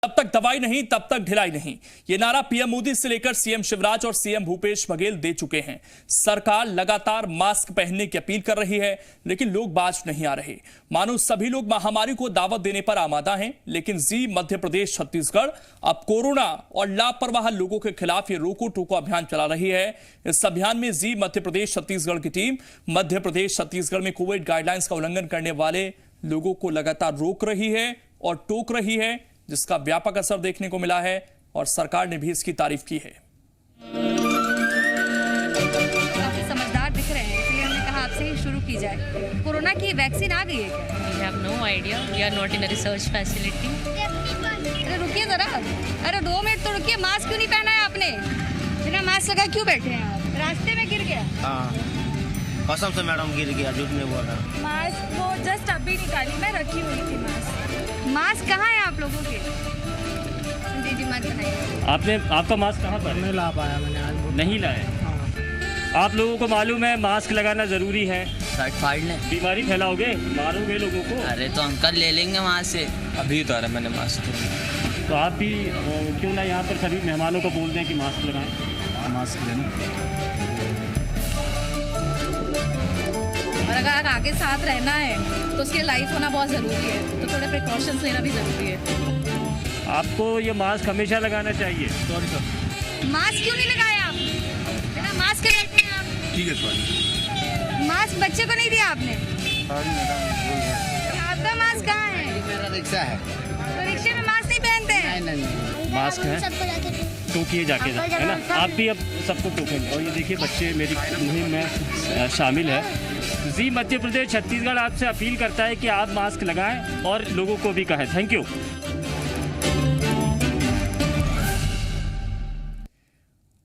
तब तक दवाई नहीं तब तक ढिलाई नहीं, ये नारा पीएम मोदी से लेकर सीएम शिवराज और सीएम भूपेश बघेल दे चुके हैं। सरकार लगातार मास्क पहनने की अपील कर रही है, लेकिन लोग बाज नहीं आ रहे। मानो सभी लोग महामारी को दावत देने पर आमादा हैं, लेकिन जी मध्य प्रदेश छत्तीसगढ़ अब कोरोना और लापरवाह लोगों के खिलाफ ये रोको टोको अभियान चला रही है। इस अभियान में जी मध्य प्रदेश छत्तीसगढ़ की टीम मध्य प्रदेश छत्तीसगढ़ में कोविड गाइडलाइंस का उल्लंघन करने वाले लोगों को लगातार रोक रही है और टोक रही है, जिसका व्यापक असर देखने को मिला है और सरकार ने भी इसकी तारीफ की है। काफी समझदार दिख रहे हैं, इसलिए हमने कहा आपसे ही शुरू की जाए। कोरोना की वैक्सीन आ गई है क्या? We have no idea. We are not in a research facility. अरे रुकिए जरा, अरे 2 मिनट तो रुकिए। मास्क क्यों नहीं पहना है आपने? बिना मास्क लगा क्यों बैठे हैं आप? रास्ते में गिर गया? हाँ, कसम से मैडम गिर गया, झूठ नहीं बोल रहा। मास्क वो जस्ट अभी निकाली, मैं रखी हुई थी मास्क। मास्क कहाँ है आप लोगों के? जी मत बनाइए। आपका मास्क कहाँ पर? नहीं ला पाया मैंने आज। नहीं लाए? आप लोगों को मालूम है मास्क लगाना जरूरी है। शर्ट फाड़ लें, बीमारी फैलाओगे, मारोगे लोगों को। अरे तो अंकल ले लेंगे वहाँ से। अभी उतारा मैंने मास्क। तो आप भी क्यों ना यहाँ पर सभी मेहमानों को बोल दें कि मास्क लगाएं। मास्क लेना। और अगर आगे साथ रहना है तो उसके लाइफ होना बहुत ज़रूरी है, तो थोड़े प्रिकॉशंस लेना भी ज़रूरी है। आपको ये मास्क हमेशा लगाना चाहिए। Sorry sir. मास्क क्यों नहीं लगाया आप? बिना मास्क के बैठे हैं आप। ठीक है सॉरी। मास्क बच्चे को नहीं दिया आपने? Sorry madam. आपका मास्क कहाँ है? मेरा रिक्शा है। तो रिक्शे में मास्क नहीं पहनते हैं? नहीं। मास्क है टोकिए जाके, है ना। आप भी अब सबको टोकेंगे। और ये देखिए बच्चे मेरी मुहिम में शामिल है। जी मध्य प्रदेश छत्तीसगढ़ आपसे अपील करता है कि आप मास्क लगाएं और लोगों को भी कहें। Thank you.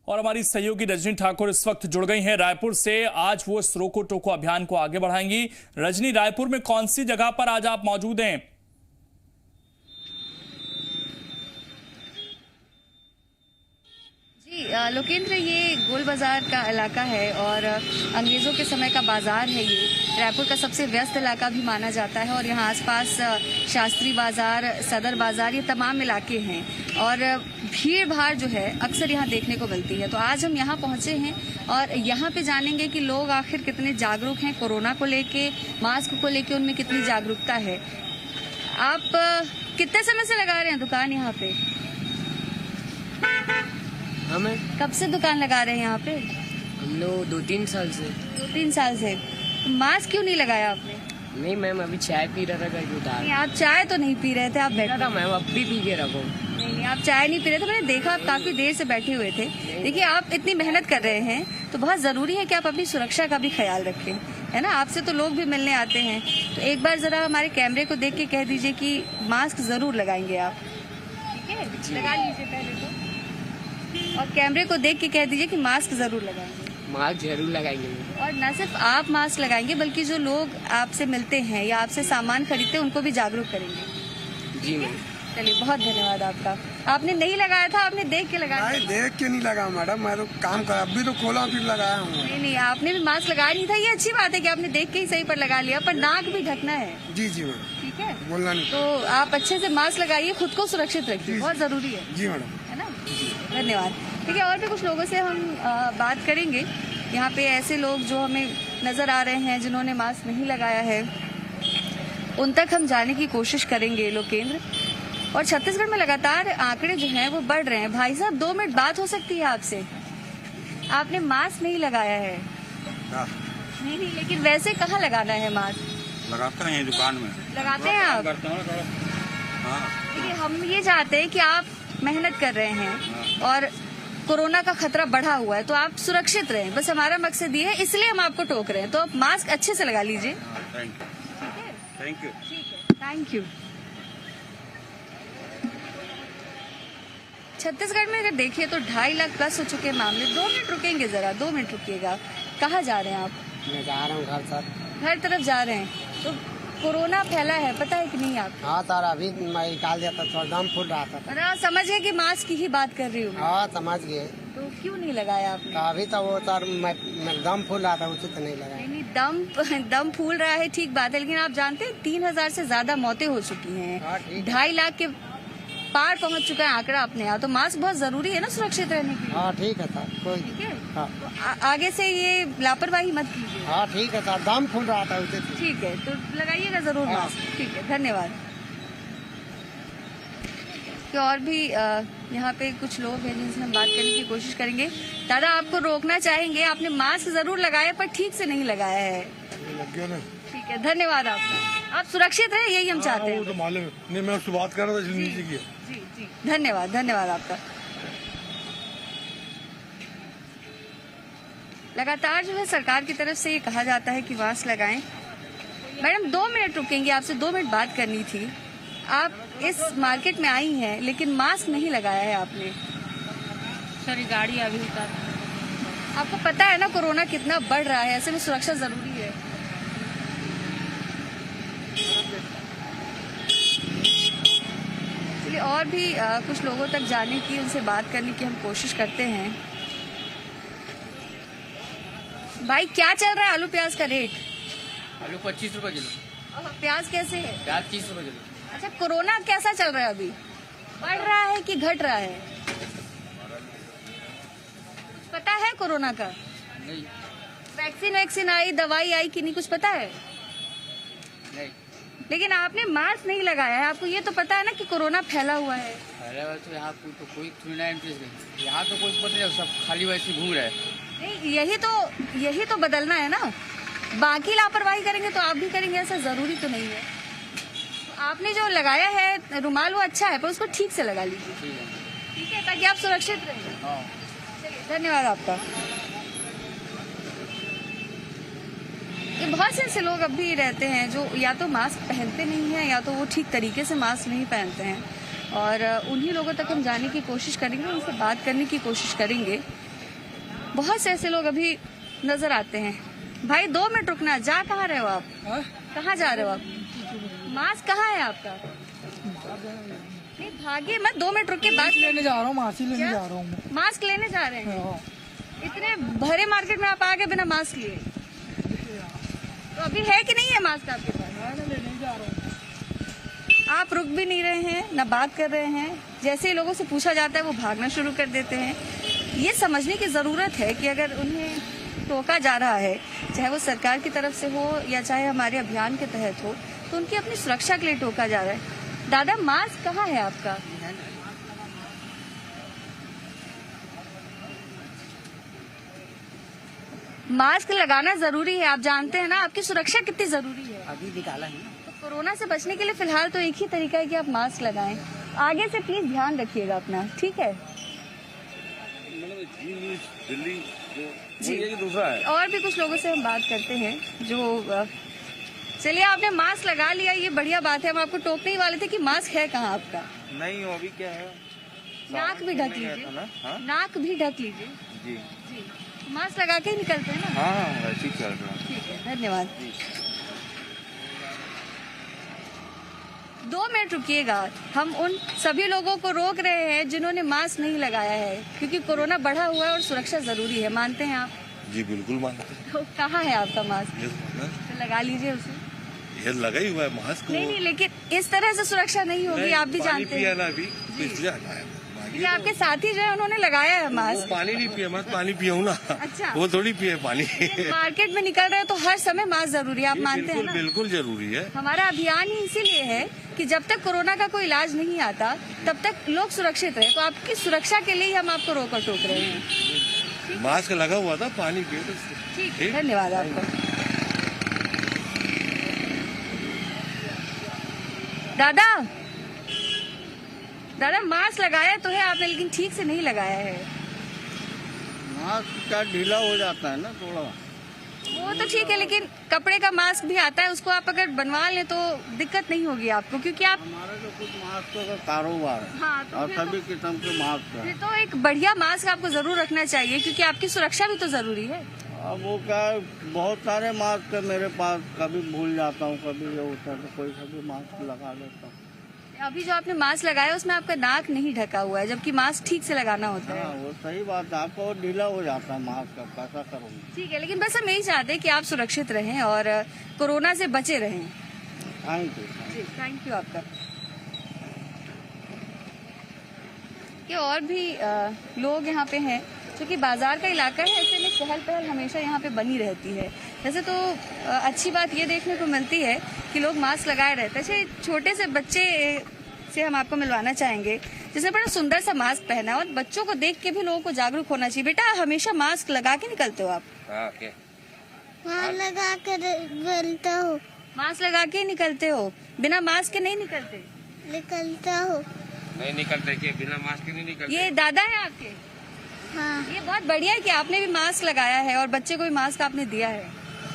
और हमारी सहयोगी रजनी ठाकुर इस वक्त जुड़ गई हैं रायपुर से। आज वो इस रोको टोको अभियान को आगे बढ़ाएंगी। रजनी, रायपुर में कौन सी जगह पर आज आप मौजूद हैं? लोकेंद्र, ये गोल बाजार का इलाका है और अंग्रेज़ों के समय का बाजार है। ये रायपुर का सबसे व्यस्त इलाका भी माना जाता है और यहाँ आसपास शास्त्री बाजार, सदर बाजार, ये तमाम इलाके हैं और भीड़ भाड़ जो है अक्सर यहाँ देखने को मिलती है। तो आज हम यहाँ पहुँचे हैं और यहाँ पे जानेंगे कि लोग आखिर कितने जागरूक हैं कोरोना को लेके, मास्क को लेके उनमें कितनी जागरूकता है। आप कितने समय से लगा रहे हैं दुकान यहाँ पे? हमें कब से दुकान लगा रहे हैं यहाँ पे? हम लोग 2-3 साल से। 2-3 साल से। मास्क क्यों नहीं लगाया आपने? नहीं मैम, अभी चाय पी रहा था करके उतार। नहीं, आप चाय तो नहीं पी रहे थे, आप बैठे था मैम, अब भी पी के रखो। नहीं, आप चाय नहीं पी रहे थे। मैंने देखा आप काफी देर से बैठे हुए थे। देखिए, आप इतनी मेहनत कर रहे हैं तो बहुत जरूरी है कि आप अपनी सुरक्षा का भी ख्याल रखें, है ना। आपसे तो लोग भी मिलने आते हैं, तो एक बार जरा हमारे कैमरे को देख के कह दीजिए कि मास्क जरूर लगाएंगे आप। ठीक है, लगा लीजिए पहले तो, और कैमरे को देख के कह दीजिए कि मास्क जरूर लगाएंगे। मास्क जरूर लगाएंगे। और न सिर्फ आप मास्क लगाएंगे बल्कि जो लोग आपसे मिलते हैं या आपसे सामान खरीदते हैं उनको भी जागरूक करेंगे। जी मैम। चलिए, बहुत धन्यवाद आपका। आपने नहीं लगाया था, आपने देख के लगाया? नहीं, देख के नहीं लगा मैडम, मैं तो काम कर, अभी तो खोला फिर लगाया हूँ। नहीं, आपने भी मास्क लगाया नहीं था। ये अच्छी बात है कि आपने देख के ही सही पर लगा लिया, पर नाक भी ढकना है। जी जी मैडम, ठीक है, बोलना नहीं। तो आप अच्छे से मास्क लगाइए, खुद को सुरक्षित रखिए, बहुत जरूरी है। जी मैडम, है ना। धन्यवाद। ठीक है, और भी कुछ लोगों से हम बात करेंगे। यहाँ पे ऐसे लोग जो हमें नजर आ रहे हैं जिन्होंने मास्क नहीं लगाया है, उन तक हम जाने की कोशिश करेंगे लोकेंद्र। और छत्तीसगढ़ में लगातार आंकड़े जो हैं वो बढ़ रहे हैं। भाई साहब, 2 मिनट बात हो सकती है आपसे? आपने मास्क नहीं लगाया है? नहीं, लेकिन वैसे कहाँ लगाना है मास्क? लगाते हैं दुकान में। लगाते हैं आप? देखिए, हम ये चाहते हैं कि आप मेहनत कर रहे हैं और कोरोना का खतरा बढ़ा हुआ है, तो आप सुरक्षित रहें, बस हमारा मकसद ये है, इसलिए हम आपको टोक रहे हैं। तो आप मास्क अच्छे से लगा लीजिए। Thank you. ठीक है, थैंक यू। छत्तीसगढ़ में अगर देखिए तो 2.5 लाख प्लस हो चुके हैं मामले। 2 मिनट रुकेंगे, जरा 2 मिनट रुकिएगा। कहाँ जा रहे हैं आप? मैं जा रहा हूँ घर सर। घर तरफ जा रहे हैं। तो कोरोना फैला है, पता है कि नहीं आप? हाँ सर, अभी मैं निकाल दिया था, थोड़ा दम फूल रहा था। और आप समझ गए कि मास्क की ही बात कर रही हूँ मैं। हाँ समझ गए। तो क्यों नहीं लगाया आपने? अभी तो वो सर मैं दम फूल रहा था, उसी तो नहीं लगाया। नहीं, दम फूल रहा है, ठीक बात है, लेकिन आप जानते हैं 3000 से ज्यादा मौतें हो चुकी हैं। 2.5 लाख के पार पहुंच चुका है आंकड़ा अपने यहाँ, तो मास्क बहुत जरूरी है ना सुरक्षित रहने के लिए। हाँ ठीक है सर, कोई ठीक है, हाँ तो आगे से ये लापरवाही मत कीजिए। हाँ ठीक है सर, दाम फूल रहा था उसे। ठीक है, तो लगाइएगा जरूर हाँ। मास्क। ठीक है, धन्यवाद। कि और भी यहाँ पे कुछ लोग हैं जिनसे हम बात करने की कोशिश करेंगे। दादा, आपको रोकना चाहेंगे, आपने मास्क जरूर लगाया पर ठीक से नहीं लगाया है। लग गया ना। ठीक है, धन्यवाद आपका। आप सुरक्षित हैं, यही हम चाहते हैं। वो तो मालूम है। नहीं, मैं उससे बात कर रहा था इसलिए नीचे किया। जी जी, धन्यवाद, धन्यवाद आपका। लगातार जो है सरकार की तरफ से ये कहा जाता है कि मास्क लगाएं। मैडम 2 मिनट रुकेंगे, आपसे 2 मिनट बात करनी थी। आप इस मार्केट में आई हैं लेकिन मास्क नहीं लगाया है आपने। सॉरी, गाड़ी अभी उतार। आपको पता है ना कोरोना कितना बढ़ रहा है, ऐसे में सुरक्षा जरूरी है। चलिए और भी कुछ लोगों तक जाने की, उनसे बात करने की हम कोशिश करते हैं। भाई, क्या चल रहा है आलू प्याज का रेट? आलू 25 रुपए किलो। और प्याज कैसे है? प्याज 30 रुपए किलो। अच्छा, कोरोना कैसा चल रहा है अभी? बढ़ रहा है कि घट रहा है? कुछ पता है कोरोना का? नहीं वैक्सीन आई, दवाई आई कि नहीं, कुछ पता है? नहीं, लेकिन आपने मास्क नहीं लगाया है, आपको ये तो पता है ना कि कोरोना फैला हुआ है। अरे तो यहाँ कोई थोड़ी ना इंटरेस्ट नहीं, यहाँ तो कोई पता नहीं, सब खाली वैसे घूम रहे हैं। नहीं, यही तो बदलना है ना। बाकी लापरवाही करेंगे तो आप भी करेंगे, ऐसा जरूरी तो नहीं है। तो आपने जो लगाया है रुमाल वो अच्छा है, पर उसको ठीक से लगा लीजिए। ठीक है, ताकि आप सुरक्षित रहें। हाँ। चलिए, धन्यवाद आपका। ये बहुत से ऐसे लोग अब भी रहते हैं जो या तो मास्क पहनते नहीं हैं या तो वो ठीक तरीके से मास्क नहीं पहनते हैं, और उन्हीं लोगों तक हम जाने की कोशिश करेंगे, उनसे बात करने की कोशिश करेंगे। बहुत से ऐसे लोग अभी नजर आते हैं। भाई 2 मिनट रुकना, जा कहाँ रहे हो आप? कहाँ जा रहे हो आप? मास्क कहाँ है आपका? नहीं, भागिए मत, 2 मिनट रुक के बात लेने जा रहा हूँ, मास्क लेने क्या? जा रहा हूँ। मास्क लेने जा रहे हैं? इतने भरे मार्केट में आप आ गए बिना मास्क लिए, तो अभी है कि नहीं है मास्क आपके पास? लेने जा रहा हूँ। आप रुक भी नहीं रहे हैं, ना बात कर रहे हैं। जैसे ही लोगों से पूछा जाता है वो भागना शुरू कर देते हैं। ये समझने की ज़रूरत है कि अगर उन्हें टोका जा रहा है, चाहे वो सरकार की तरफ से हो या चाहे हमारे अभियान के तहत हो, तो उनकी अपनी सुरक्षा के लिए टोका जा रहा है। दादा, मास्क कहाँ है आपका? मास्क लगाना जरूरी है, आप जानते हैं ना आपकी सुरक्षा कितनी जरूरी है। अभी निकाला है। तो कोरोना से बचने के लिए फिलहाल तो एक ही तरीका है कि आप मास्क लगाएं। आगे से प्लीज ध्यान रखिएगा अपना, ठीक है? जी, दूसरा है। और भी कुछ लोगों से हम बात करते हैं जो चलिए, आपने मास्क लगा लिया, ये बढ़िया बात है। हम आपको टोकने ही वाले थे कि मास्क है कहाँ आपका? नहीं, अभी क्या है, नाक भी ढक लीजिए, नाक भी ढक लीजिए। जी जी, मास्क लगा के ही निकलते हैं ना? हाँ, वैसे ही चल रहा है। ठीक है, धन्यवाद। 2 मिनट रुकिएगा, हम उन सभी लोगों को रोक रहे हैं जिन्होंने मास्क नहीं लगाया है, क्योंकि कोरोना बढ़ा हुआ है और सुरक्षा जरूरी है। मानते हैं आप? जी बिल्कुल मानते हैं। तो कहाँ है आपका मास्क? ये तो लगा लीजिए उसे। लगा ही हुआ है मास्क। नहीं, लेकिन इस तरह से सुरक्षा नहीं होगी, आप भी जानते हैं। अभी तो इसलिए हटाया। क्योंकि आपके साथी जो है उन्होंने लगाया है मास्क। पानी नहीं पिया, मैं पानी पिया हूँ ना। अच्छा। वो थोड़ी पिए पानी। मार्केट में निकल रहे हो तो हर समय मास्क जरूरी है, आप मानते हैं ना? बिल्कुल जरूरी है। हमारा अभियान ही इसीलिए है कि जब तक कोरोना का कोई इलाज नहीं आता तब तक लोग सुरक्षित रहे। तो आपकी सुरक्षा के लिए ही हम आपको रोक टोक रहे हैं। मास्क लगा हुआ था, पानी पिए तो ठीक है, धन्यवाद आपका। दादा, मास्क लगाया तो है आपने, लेकिन ठीक से नहीं लगाया है। मास्क का ढीला हो जाता है ना थोड़ा। वो तो ठीक है, लेकिन कपड़े का मास्क भी आता है, उसको आप अगर बनवा लें तो दिक्कत नहीं होगी आपको, क्योंकि आप हमारा तो कुछ मास्क का कारोबार है। हाँ, तो और फिर सभी किस्म के मास्क फिर है। तो एक बढ़िया मास्क आपको जरूर रखना चाहिए, क्योंकि आपकी सुरक्षा भी तो जरूरी है। अब वो क्या, बहुत सारे मास्क है मेरे पास, कभी भूल जाता हूँ, कभी ये होता है तो कोई सभी मास्क लगा लेता हूँ। अभी जो आपने मास्क लगाया उसमें आपका नाक नहीं ढका हुआ है, जबकि मास्क ठीक से लगाना होता है। हाँ, वो सही बात है, आपको ढीला हो जाता है मास्क का, कैसा करूँगी। ठीक है, लेकिन बस हम यही चाहते हैं कि आप सुरक्षित रहें और कोरोना से बचे रहें। Thank you. जी, थैंक यू आपका। कि और भी लोग यहाँ पे हैं, क्योंकि बाजार का इलाका है, ऐसे में चहल पहल हमेशा यहाँ पे बनी रहती है। वैसे तो अच्छी बात ये देखने को मिलती है कि लोग मास्क लगाए रहते हैं। अच्छा, छोटे से बच्चे से हम आपको मिलवाना चाहेंगे जिसने बड़ा सुंदर सा मास्क पहना है, और बच्चों को देख के भी लोगों को जागरूक होना चाहिए। बेटा, हमेशा मास्क लगा के निकलते हो आप? लगा कर निकलता हूँ। मास्क लगा के निकलते हो, बिना मास्क के नहीं निकलते? निकलता हूँ। नहीं निकलते कि बिना मास्क के नहीं निकलते। ये दादा है आपके? हाँ। ये बहुत बढ़िया है कि आपने भी मास्क लगाया है और बच्चे को भी मास्क आपने दिया है।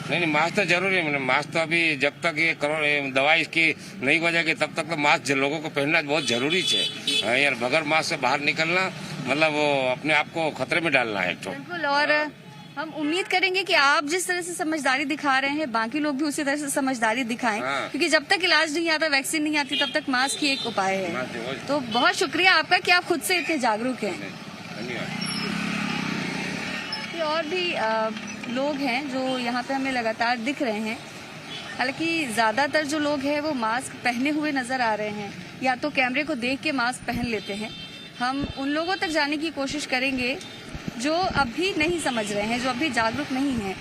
नहीं मास्क तो जरूरी है। मास्क तो अभी जब तक ये दवाई इसकी नहीं हो जाएगी तब तक तो मास्क लोगों को पहनना बहुत जरूरी है यार। बगैर मास्क से बाहर निकलना मतलब वो अपने आप को खतरे में डालना है। बिल्कुल, और हम उम्मीद करेंगे कि आप जिस तरह से समझदारी दिखा रहे हैं बाकी लोग भी उसी तरह से समझदारी दिखाएं। हाँ। क्योंकि जब तक इलाज नहीं आता, वैक्सीन नहीं आती, तब तक मास्क ही एक उपाय है। तो बहुत शुक्रिया आपका कि आप खुद से इतने जागरूक हैं। धन्यवाद। और भी लोग हैं जो यहाँ पे हमें लगातार दिख रहे हैं। हालांकि ज्यादातर जो लोग हैं वो मास्क पहने हुए नजर आ रहे हैं, या तो कैमरे को देख के मास्क पहन लेते हैं। हम उन लोगों तक जाने की कोशिश करेंगे जो अभी नहीं समझ रहे हैं, जो अभी जागरूक नहीं हैं।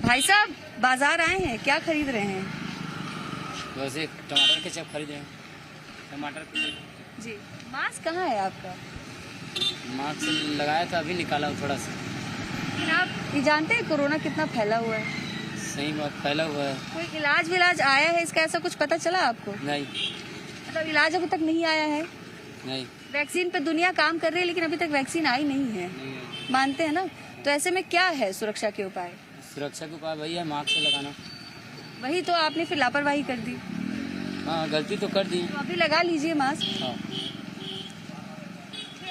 भाई साहब, बाजार आए हैं, क्या खरीद रहे हैं? वैसे टमाटर के चप खरीदे हैं। टमाटर जी, मास्क कहाँ है आपका? मास्क लगाया था, अभी निकाला हूँ थोड़ा सा। लेकिन आप ये जानते हैं कोरोना कितना फैला हुआ है? सही बात, फैला हुआ है। कोई इलाज विलाज आया है इसका, ऐसा कुछ पता चला आपको? नहीं। मतलब इलाज अभी तक नहीं आया है? नहीं। वैक्सीन पे दुनिया काम कर रही है, लेकिन अभी तक वैक्सीन आई नहीं है। मानते हैं ना? तो ऐसे में क्या है सुरक्षा के उपाय? सुरक्षा के उपाय वही है, मास्क लगाना। वही तो आपने फिर लापरवाही कर दी। हाँ, गलती तो कर दी। तो अभी लगा लीजिए मास्क। हाँ।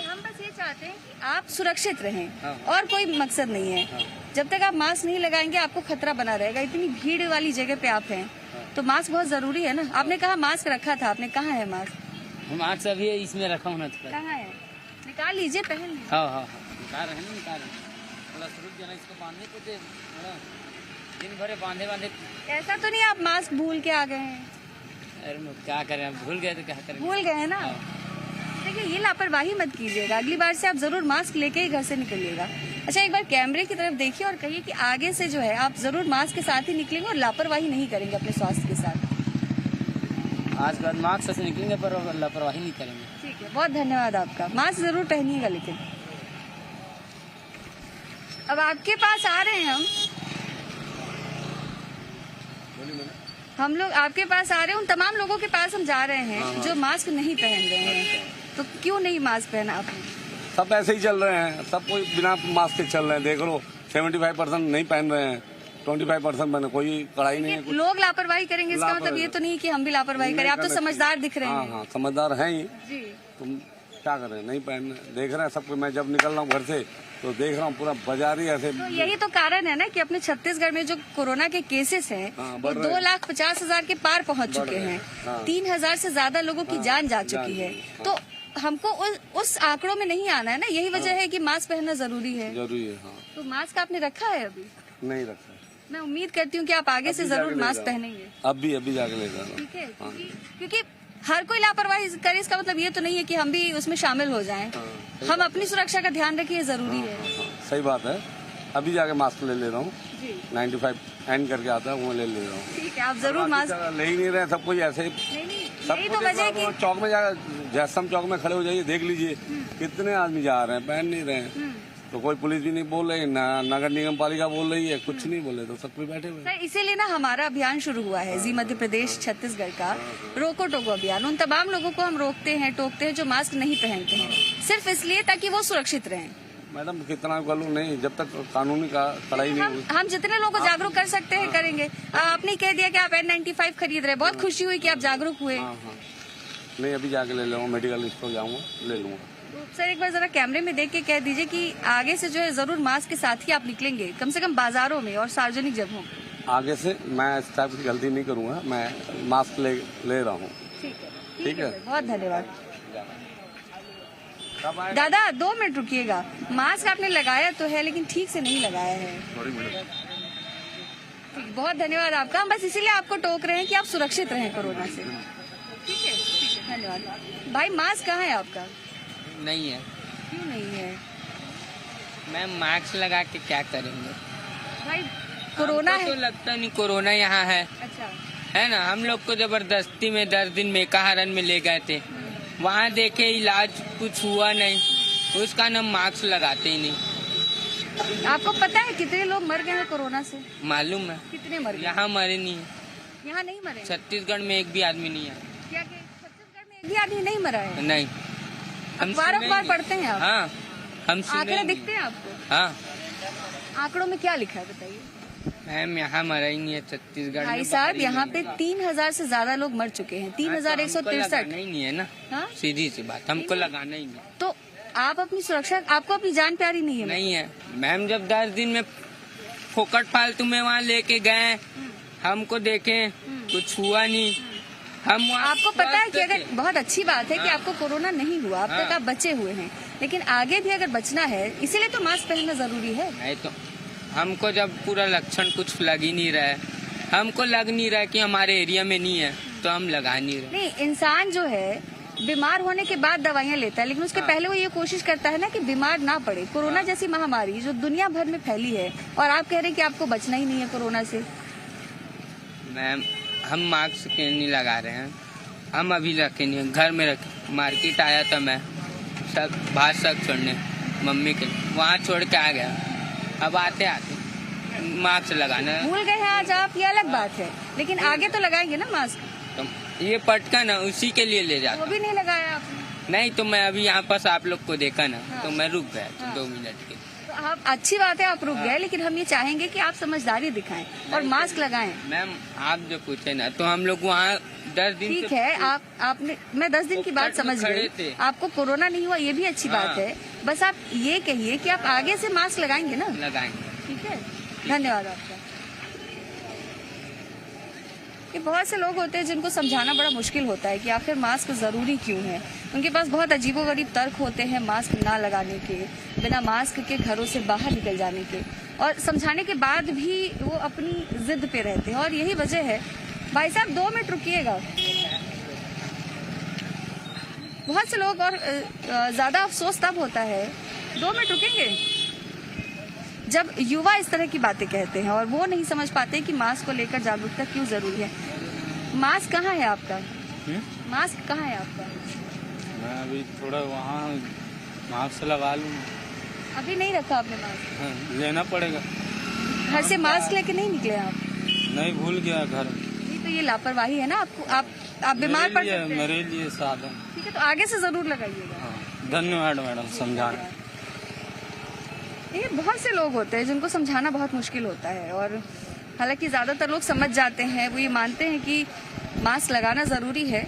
हम बस ये चाहते हैं कि आप सुरक्षित रहें, हाँ। और कोई मकसद नहीं है। हाँ। जब तक आप मास्क नहीं लगाएंगे आपको खतरा बना रहेगा। इतनी भीड़ वाली जगह पे आप हैं, तो मास्क बहुत जरूरी है ना। आपने कहा मास्क रखा था, आपने कहाँ है मास्क? मास्क अभी इसमें रखा हूँ ना। कहाँ है? निकाल लीजिए, पहन लीजिए। हाँ हाँ हाँ, निकाल रहे हैं, निकाल रहे हैं। थोड़ा शुरू जाना, इसको बांधने को दे। दिन भर बांधे बांधे। ऐसा तो नहीं आप मास्क भूल के आ गए हैं? अरे क्या करें, भूल गए तो क्या करें। भूल गए हैं ना? देखिए, ये लापरवाही मत कीजिएगा। अगली बार से आप जरूर मास्क लेके ही घर से निकलिएगा। अच्छा, एक बार कैमरे की तरफ देखिए और कहिए कि आगे से जो है आप जरूर मास्क के साथ ही निकलेंगे और लापरवाही नहीं करेंगे अपने स्वास्थ्य के साथ। आज के बाद मास्क से निकलेंगे पर लापरवाही नहीं करेंगे। ठीक है, बहुत धन्यवाद आपका। मास्क जरूर पहनिएगा। लेकिन अब आपके पास आ रहे हैं हम लोग आपके पास आ रहे हैं। उन तमाम लोगों के पास हम जा रहे हैं जो मास्क नहीं पहन रहे हैं। तो क्यों नहीं मास्क पहना आपने? सब ऐसे ही चल रहे हैं, सब कोई बिना मास्क के चल रहे हैं। देख लो, 75% नहीं पहन रहे हैं, 25% पहने। कोई कड़ाई नहीं है। लोग लापरवाही करेंगे, इसका मतलब ये तो नहीं कि हम भी लापरवाही करें। आप तो समझदार दिख रहे हैं। हाँ, समझदार हैं ही। जी, तुम क्या कर रहे हैं? नहीं पहन रहे, देख रहे हैं सबको। मैं जब निकल रहा हूँ घर से तो देख रहा हूँ पूरा बाजार ही ऐसे। तो यही तो कारण है ना कि अपने छत्तीसगढ़ में जो कोरोना के केसेस हैं वो 2,50,000 के पार पहुंच चुके हैं। 3,000 से ज्यादा लोगों की जान जा चुकी है। तो हमको उस आंकड़ों में नहीं आना है ना। यही वजह है कि मास्क पहनना जरूरी है। जरूरी है। हाँ। तो मास्क आपने रखा है? अभी नहीं रखा। मैं उम्मीद करती हूँ कि आप आगे से जरूर मास्क पहनेंगे। अभी जाके ले जा रहा हूँ। ठीक है, क्योंकि हर कोई लापरवाही करे, इसका मतलब ये तो नहीं है कि हम भी उसमें शामिल हो जाएं। हम अपनी सुरक्षा का ध्यान रखिए, जरूरी है। सही बात है। अभी जाके मास्क ले रहा हूँ। 95 एंड करके आता है, वो ले रहा हूँ। ठीक है, आप जरूर मास्क ले ही नहीं रहे। सब कोई ऐसे यही तो वजह है कि चौक में जाकर जैसम चौक में खड़े हो जाइए, देख लीजिए कितने आदमी जा रहे हैं, पहन नहीं रहे हैं। तो कोई पुलिस भी नहीं बोल रही, नगर निगम पालिका बोल रही है, कुछ नहीं बोले, तो सब कोई बैठे हुए। सर, इसीलिए ना हमारा अभियान शुरू हुआ है जी मध्य प्रदेश छत्तीसगढ़ का रोको टोको अभियान। उन तमाम लोगों को हम रोकते हैं, टोकते हैं जो मास्क नहीं पहनते हैं, सिर्फ इसलिए ताकि वो सुरक्षित रहें। मैडम, कितना कर लूं, नहीं, जब तक कानूनी का कड़ाई नहीं हुई। हम जितने लोगों को जागरूक कर सकते हैं करेंगे। आपने कह दिया कि आप N95 खरीद रहे, बहुत खुशी हुई कि आप जागरूक हुए। नहीं, अभी जाके ले लूंगा, मेडिकल स्टोर जाऊंगा, ले लूंगा। सर, एक बार जरा कैमरे में देख के कह दीजिए कि आगे से जो है जरूर मास्क के साथ ही आप निकलेंगे, कम से कम बाजारों में और सार्वजनिक जगहों पे। आगे से मैं इस टाइप की गलती नहीं करूंगा। मैं मास्क ले रहा हूँ। ठीक है, बहुत धन्यवाद। दादा, 2 मिनट रुकिएगा। मास्क आपने लगाया तो है, लेकिन ठीक से नहीं लगाया है। बहुत धन्यवाद आपका। हम बस इसीलिए आपको टोक रहे हैं कि आप सुरक्षित रहें कोरोना से। ठीक है, धन्यवाद। भाई, मास्क कहाँ है आपका? नहीं है। क्यों नहीं है? मैम मास्क लगा के क्या करेंगे भाई कोरोना हमको है। तो लगता नहीं कोरोना यहाँ है। अच्छा, है ना, हम लोग को जबरदस्ती में 10 दिन मेकाहारन में ले गए थे, वहाँ देखे इलाज कुछ हुआ नहीं, उसका नाम मास्क लगाते ही नहीं। आपको पता है कितने लोग मर गए हैं कोरोना से? मालूम है, कितने मर गए? यहाँ मरे नहीं है। यहाँ नहीं मरे? छत्तीसगढ़ में एक भी आदमी नहीं है। क्या कि छत्तीसगढ़ में एक भी आदमी नहीं मरा है? नहीं, हम अखबार सुने ही पढ़ते हैं आप? हाँ, हम सुने आंकड़े ही नहीं। दिखते हैं आपको? हाँ आंकड़ों में क्या लिखा है बताइए? मैम, यहाँ मरा ही नहीं है छत्तीसगढ़ भाई में। साहब यहाँ पे 3000 से ज्यादा लोग मर चुके हैं। 3163। नहीं है ना, हाँ? सीधी सी बात, हमको लगाना ही नहीं। तो आप अपनी सुरक्षा, आपको अपनी जान प्यारी नहीं है? नहीं है मैम, जब 10 दिन में फोकट फालतू में वहाँ लेके गए, हमको देखे कुछ हुआ नहीं, हम वहाँ आपको पता है कि स्वस्थ अगर थे। बहुत अच्छी बात है कि आपको कोरोना नहीं हुआ, अब तक हाँ। आप बचे हुए हैं, लेकिन आगे भी अगर बचना है इसीलिए तो मास्क पहनना जरूरी है। नहीं तो हमको जब पूरा लक्षण कुछ लग ही नहीं रहा है, हमको लग नहीं रहा है कि हमारे एरिया में नहीं है, तो हम लगा नहीं रहे। नहीं, इंसान जो है बीमार होने के बाद दवाइयाँ लेता है, लेकिन उसके पहले वो ये कोशिश करता है ना कि बीमार ना पड़े। कोरोना जैसी महामारी जो दुनिया भर में फैली है, और आप कह रहे हैं कि आपको बचना ही नहीं है कोरोना से। मैम, हम मास्क नहीं लगा रहे हैं, हम अभी रखे नहीं है, घर में रखे। मार्केट आया था मैं, सब बाहर सब छोड़ने मम्मी के, वहाँ छोड़ के आ गया। अब आते आते मास्क लगाना है। भूल गए हैं आज आप, ये अलग बात है, लेकिन आगे तो लगाएंगे ना मास्क। तो ये पटका ना उसी के लिए ले वो जाता। भी नहीं लगाया आपने। नहीं तो मैं अभी यहाँ पास आप लोग को देखा ना, तो मैं रुक गया हाँ। 2 मिनट के। तो आप, अच्छी बात है आप रुक गए, लेकिन हम ये चाहेंगे कि आप समझदारी दिखाएं और मास्क लगाएं। मैम, आप जो पूछे ना, तो हम लोग वहाँ 10 दिन ठीक से है, आपने, मैं 10 दिन की बात फुटपाथ में समझ गई, खड़े थे। आपको कोरोना नहीं हुआ, ये भी अच्छी बात हाँ। है। बस आप ये कहिए कि आप आगे से मास्क लगाएंगे ना? लगाएंगे। ठीक है, धन्यवाद आपका। ये बहुत से लोग होते हैं जिनको समझाना बड़ा मुश्किल होता है कि आखिर मास्क जरूरी क्यों है। उनके पास बहुत अजीबोगरीब तर्क होते हैं मास्क ना लगाने के, बिना मास्क के घरों से बाहर निकल जाने के, और समझाने के बाद भी वो अपनी जिद पे रहते हैं। और यही वजह है। भाई साहब 2 मिनट रुकिएगा। बहुत से लोग, और ज्यादा अफसोस तब होता है, 2 मिनट रुकेंगे, जब युवा इस तरह की बातें कहते हैं और वो नहीं समझ पाते कि मास्क को लेकर जागरूकता क्यों जरूरी है। मास्क कहाँ है आपका? मास्क कहाँ है आपका? मैं अभी थोड़ा वहाँ मास्क लगा लूँ। अभी नहीं रखा आपने मास्क? हाँ, लेना पड़ेगा। घर से मास्क लेके नहीं निकले आप? नहीं, भूल गया घर। नहीं तो ये लापरवाही है ना। आपको आप बीमार पड़ सकते हैं। मेरे लिए साधन। ठीक है, तो आगे से जरूर लगाइएगा। हाँ, धन्यवाद मैडम समझाने। ये बहुत से लोग होते हैं जिनको समझाना बहुत मुश्किल होता है, और हालांकि ज्यादातर लोग समझ जाते हैं, वो ये मानते हैं कि मास्क लगाना जरूरी है,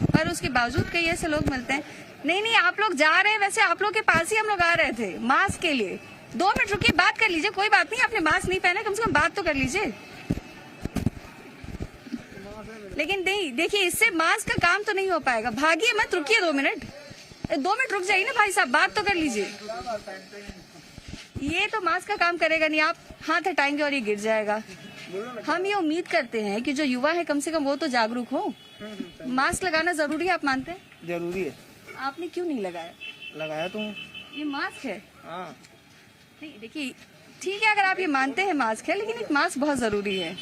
पर उसके बावजूद कई ऐसे लोग मिलते हैं, नहीं आप लोग जा रहे हैं, वैसे आप लोग के पास ही हम लोग आ रहे थे मास्क के लिए। 2 मिनट रुकिए, बात कर लीजिए, कोई बात नहीं, आपने मास्क नहीं पहना, कम से कम बात तो कर लीजिए। लेकिन नहीं, देखिए इससे मास्क का काम तो नहीं हो पाएगा। भागिए मत, रुकिए 2 मिनट। 2 मिनट रुक जाइए ना भाई साहब, बात तो कर लीजिए। ये तो मास्क का काम करेगा नहीं, आप हाथ हटाएंगे और ये गिर जाएगा। हम ये उम्मीद करते हैं कि जो युवा है कम से कम वो तो जागरूक हो। मास्क लगाना जरूरी है, आप मानते हैं? जरूरी है। आपने क्यों नहीं लगाया? लगाया तो ये मास्क है। हाँ। नहीं देखिए, ठीक है, अगर आप ये मानते हैं मास्क है, लेकिन एक मास्क बहुत जरूरी है।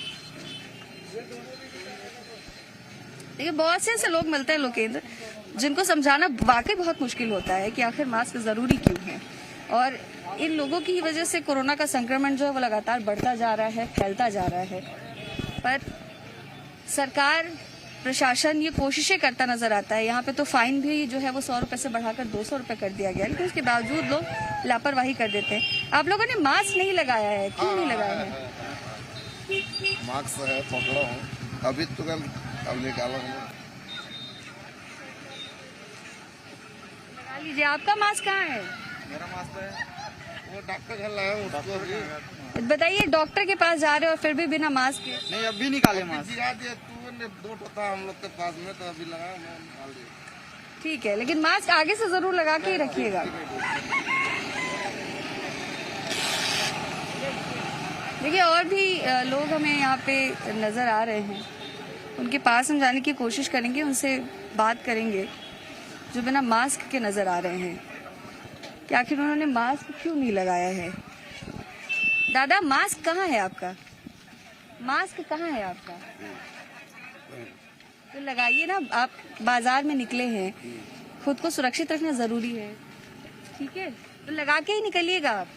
देखिए बहुत से ऐसे लोग मिलते हैं लोकेंद्र, जिनको समझाना वाकई बहुत मुश्किल होता है कि आखिर मास्क जरूरी क्यों है। और इन लोगों की वजह से कोरोना का संक्रमण जो है वो लगातार बढ़ता जा रहा है, फैलता जा रहा है। पर सरकार, प्रशासन ये कोशिशें करता नजर आता है। यहाँ पे तो फाइन भी जो है वो 100 रुपए से बढ़ाकर 200 रुपए कर दिया गया, लेकिन उसके बावजूद लोग लापरवाही कर देते हैं। आप लोगों ने मास्क नहीं लगाया है, क्यों नहीं लगाया है? मास्क है, पकड़ा हूँ अभी तो, अब निकाला हूँ। लगा लीजिए। आपका मास्क कहाँ है? मेरा मास्क है वो डॉक्टर घर लाया हूँ उसको। बताइए, डॉक्टर के पास जा रहे हो और फिर भी बिना मास्क के? नहीं, अभी निकाले मास्क। दो टोटा हम लोग के पास में, तो अभी लगाया, मैं निकाल दिया। ठीक है, लेकिन मास्क आगे से जरूर लगा के ही रखिएगा। देखिए और भी लोग हमें यहाँ पे नजर आ रहे हैं, उनके पास हम जाने की कोशिश करेंगे, उनसे बात करेंगे जो बिना मास्क के नजर आ रहे हैं। कि आखिर उन्होंने मास्क क्यों नहीं लगाया है। दादा, मास्क कहाँ है आपका? मास्क कहाँ है आपका? तो लगाइए ना, आप बाजार में निकले हैं, खुद को सुरक्षित रखना जरूरी है, ठीक है? तो लगा के ही निकलिएगा आप।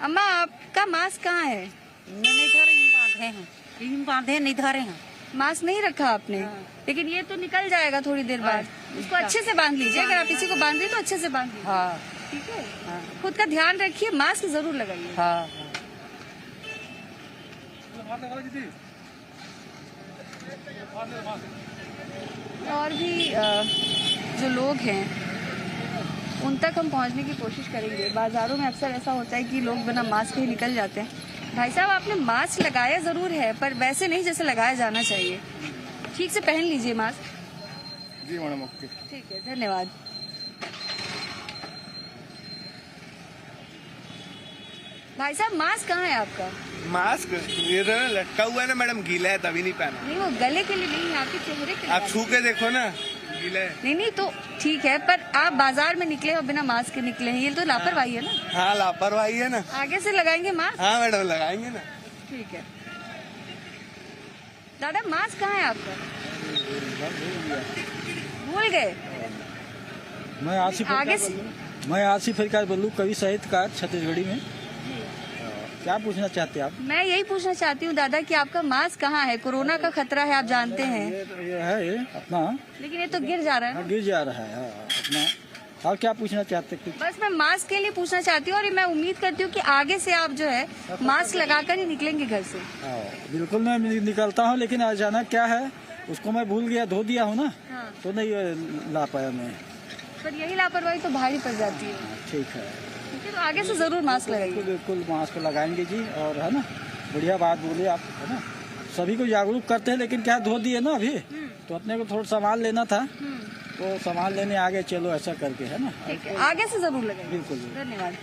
अम्मा, आपका मास्क कहाँ है? नहीं बांधे हैं, बांधे नहीं धरे हैं। मास्क नहीं रखा आपने? लेकिन ये तो निकल जाएगा थोड़ी देर बाद। इसको अच्छे से बांध लीजिए, अगर आप किसी को बांध रही तो अच्छे से बांध लीजिए। हाँ, ठीक है। खुद का ध्यान रखिए, मास्क जरूर लगाइए। हाँ। और भी जो लोग हैं उन तक हम पहुंचने की कोशिश करेंगे। बाजारों में अक्सर ऐसा होता है कि लोग बिना मास्क ही निकल जाते हैं। भाई साहब, आपने मास्क लगाया जरूर है, पर वैसे नहीं जैसे लगाया जाना चाहिए। ठीक से पहन लीजिए मास्क। जी मैडम, ओके। ठीक है, धन्यवाद। भाई साहब, मास्क कहाँ है आपका? मास्क ये लटका हुआ है ना मैडम, गीला है तभी नहीं पहना। नहीं, वो गले के लिए नहीं है, आपके चेहरे के लिए। आप छू के देखो ना, गीला है। नहीं तो ठीक है, पर आप बाजार में निकले और बिना मास्क के निकले हैं, ये तो लापरवाही है ना। हाँ, लापरवाही है ना। आगे से लगाएंगे मास्क? हाँ मैडम, लगाएंगे ना। ठीक है। दादा, मास्क कहाँ है आपका? भूल गए? मैं आगे से आसिफ फरीकार बल्लू, कवि साहित्यकार, छत्तीसगढ़ी में। क्या पूछना चाहते हैं आप? मैं यही पूछना चाहती हूँ दादा कि आपका मास्क कहाँ है? कोरोना का खतरा है, आप जानते हैं। ये है ये अपना, लेकिन ये तो गिर जा रहा है ना। गिर जा रहा है अपना। और क्या पूछना चाहते हैं? बस मैं मास्क के लिए पूछना चाहती हूँ, और मैं उम्मीद करती हूँ कि आगे से आप जो है मास्क लगाकर ही निकलेंगे घर से। बिल्कुल, मैं निकलता हूँ, लेकिन अचानक क्या है, उसको मैं भूल गया, धो दिया हूँ ना। हाँ। तो नहीं ला पाया मैं। पर यही लापरवाही तो भारी पड़ जाती है। ठीक है, तो आगे से जरूर मास्क लगाइए। बिल्कुल मास्क लगाएंगे जी। और है ना, बढ़िया बात बोले आप, है ना। सभी को जागरूक करते हैं, लेकिन क्या धो दिए ना अभी, तो अपने को थोड़ा सामान लेना था, तो सामान लेने आगे चलो, ऐसा करके, है ना। ठीक है, आगे से जरूर लगाइए। बिल्कुल, धन्यवाद।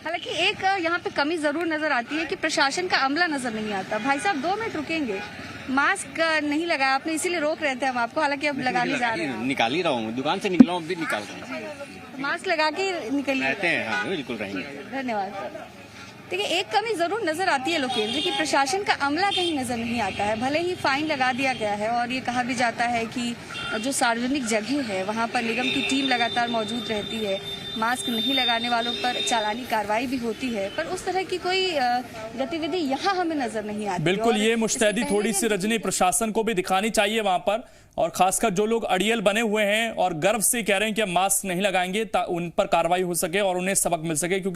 हालांकि एक यहाँ पे कमी जरूर नजर आती है कि प्रशासन का अमला नजर नहीं आता। भाई साहब, 2 मिनट रुकेंगे? मास्क नहीं लगाया आपने, इसीलिए रोक रहे थे हम आपको, हालांकि अब लगाने जा रहे हैं। निकाल ही रहा हूँ, दुकान से निकला हूँ, अभी निकाल रहा हूँ। मास्क लगा के निकलिए। रहते हैं, हाँ, बिल्कुल रहेंगे। धन्यवाद। देखिए, एक कमी जरूर नजर आती है लोकेंद्र की, प्रशासन का अमला कहीं नजर नहीं आता है। भले ही फाइन लगा दिया गया है और ये कहा भी जाता है कि जो सार्वजनिक जगह है वहाँ पर निगम की टीम लगातार मौजूद रहती है, मास्क नहीं लगाने वालों पर चालानी कार्रवाई भी होती है, पर उस तरह की कोई गतिविधि यहाँ हमें नजर नहीं आती। बिल्कुल, ये मुस्तैदी थोड़ी सी रजनी प्रशासन को भी दिखानी चाहिए वहां पर, और खासकर जो लोग अड़ियल बने हुए हैं और गर्व से कह रहे हैं कि हम मास्क नहीं लगाएंगे, उन पर कार्रवाई हो सके और उन्हें सबक मिल सके। क्योंकि